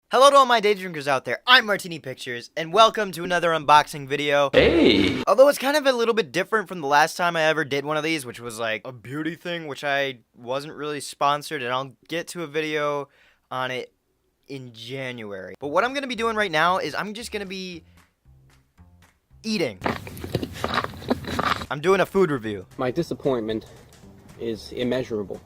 Hello to all my day drinkers out there, I'm MartiniPictures, and welcome to another unboxing video. Hey! Although it's kind of a little bit different from the last time I ever did one of these, which was like a beauty thing, which I wasn't really sponsored, and I'll get to a video on it in January. But what I'm going to be doing right now is I'm just going to be eating. I'm doing a food review. My disappointment is immeasurable,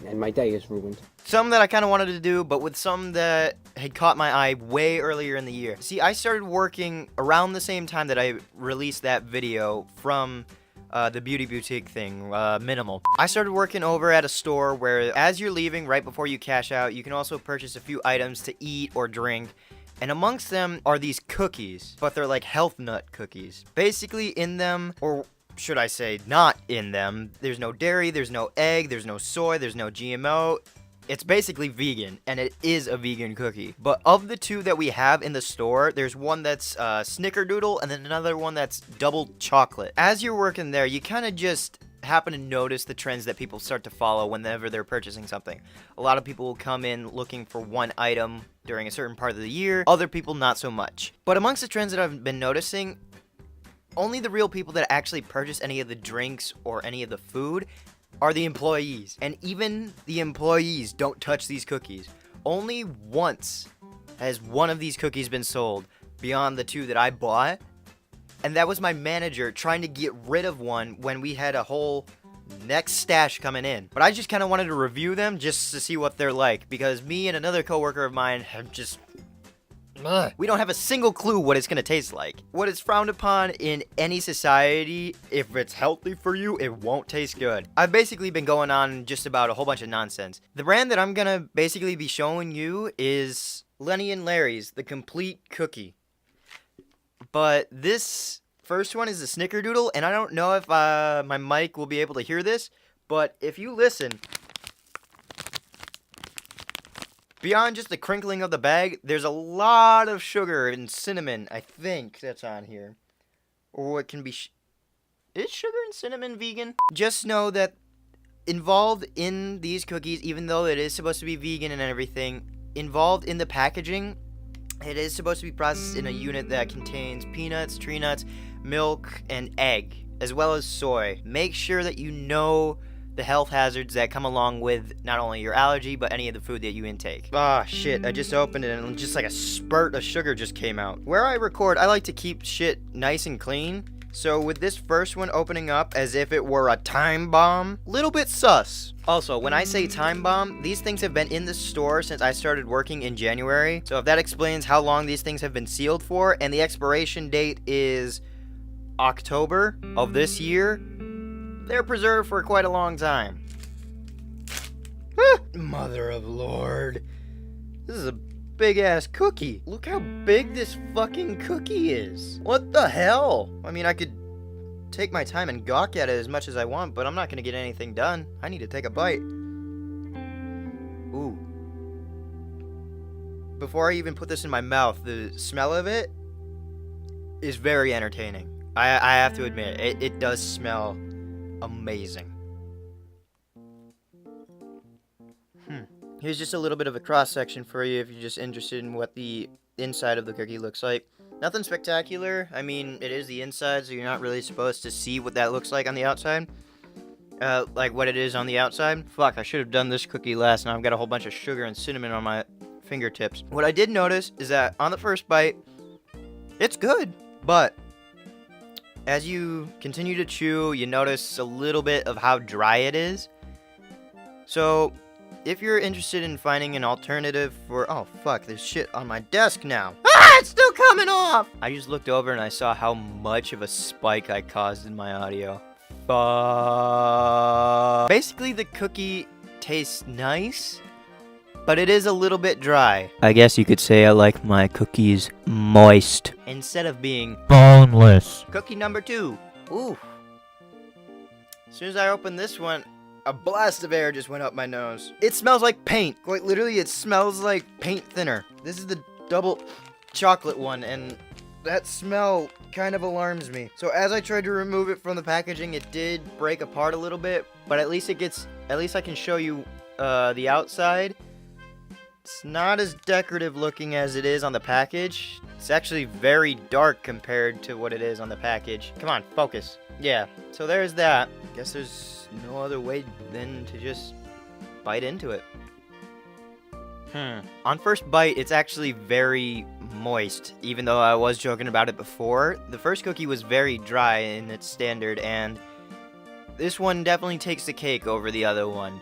and my day is ruined. Some that I kind of wanted to do, but with some that had caught my eye way earlier in the year. See, I started working around the same time that I released that video from the beauty boutique thing, Minimal. I started working over at a store where as you're leaving, right before you cash out, you can also purchase a few items to eat or drink. And amongst them are these cookies, but they're like health nut cookies. Basically in them, or should I say not in them, there's no dairy, there's no egg, there's no soy, there's no GMO. It's basically vegan, and it is a vegan cookie. But of the two that we have in the store, there's one that's snickerdoodle, and then another one that's double chocolate. As you're working there, you kind of just happen to notice the trends that people start to follow whenever they're purchasing something. A lot of people will come in looking for one item during a certain part of the year, other people not so much. But amongst the trends that I've been noticing, only the real people that actually purchase any of the drinks or any of the food are the employees. And even the employees don't touch these cookies. Only once has one of these cookies been sold beyond the two that I bought. And that was my manager trying to get rid of one when we had a whole next stash coming in. But I just kind of wanted to review them just to see what they're like, because me and another coworker of mine have just... we don't have a single clue what it's gonna taste like. What is frowned upon in any society, if it's healthy for you, it won't taste good. I've basically been going on just about a whole bunch of nonsense. The brand that I'm gonna basically be showing you is Lenny and Larry's, the complete cookie. But this first one is a snickerdoodle, and I don't know if my mic will be able to hear this, but if you listen, beyond just the crinkling of the bag, there's a lot of sugar and cinnamon, I think, that's on here. Or it can be... is sugar and cinnamon vegan? Just know that involved in these cookies, even though it is supposed to be vegan and everything, involved in the packaging, it is supposed to be processed in a unit that contains peanuts, tree nuts, milk, and egg, as well as soy. Make sure that you know the health hazards that come along with not only your allergy, but any of the food that you intake. Ah, shit, I just opened it and just like a spurt of sugar just came out. Where I record, I like to keep shit nice and clean. So with this first one opening up as if it were a time bomb, little bit sus. Also, when I say time bomb, these things have been in the store since I started working in January. So if that explains how long these things have been sealed for, and the expiration date is October of this year, they're preserved for quite a long time. Mother of Lord. This is a big ass cookie. Look how big this fucking cookie is. What the hell? I mean, I could take my time and gawk at it as much as I want, but I'm not gonna get anything done. I need to take a bite. Ooh. Before I even put this in my mouth, the smell of it is very entertaining. I have to admit, it does smell amazing. Here's just a little bit of a cross-section for you if you're just interested in what the inside of the cookie looks like. Nothing spectacular. I mean, it is the inside, so you're not really supposed to see what that looks like on the outside. Like what it is on the outside. Fuck, I should have done this cookie last. Now I've got a whole bunch of sugar and cinnamon on my fingertips. What I did notice is that on the first bite, it's good, but as you continue to chew, you notice a little bit of how dry it is. So if you're interested in finding an alternative for... oh, fuck, there's shit on my desk now. Ah, it's still coming off! I just looked over and I saw how much of a spike I caused in my audio. Basically, the cookie tastes nice, but it is a little bit dry. I guess you could say I like my cookies moist instead of being boneless. Cookie number 2. Ooh. As soon as I opened this one, a blast of air just went up my nose. It smells like paint. Quite literally, it smells like paint thinner. This is the double chocolate one, and that smell kind of alarms me. So as I tried to remove it from the packaging, it did break apart a little bit, but at least I can show you the outside. It's not as decorative looking as it is on the package. It's actually very dark compared to what it is on the package. Come on, focus. Yeah, so there's that. Guess there's no other way than to just bite into it. On first bite, it's actually very moist, even though I was joking about it before. The first cookie was very dry in its standard, and this one definitely takes the cake over the other one.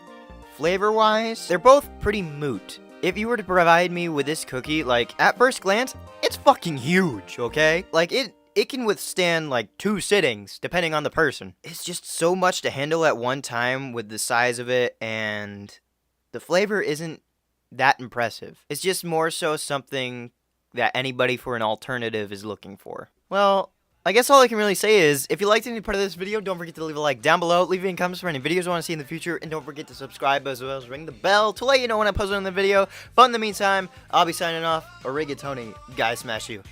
Flavor-wise, they're both pretty moot. If you were to provide me with this cookie, like, at first glance, it's fucking huge, okay? Like, it can withstand, like, 2 sittings, depending on the person. It's just so much to handle at one time with the size of it, and the flavor isn't that impressive. It's just more so something that anybody for an alternative is looking for. Well, I guess all I can really say is, if you liked any part of this video, don't forget to leave a like down below, leave any comments for any videos you want to see in the future, and don't forget to subscribe as well as ring the bell to let you know when I post on the video. But in the meantime, I'll be signing off. Origatoni, guys smash you.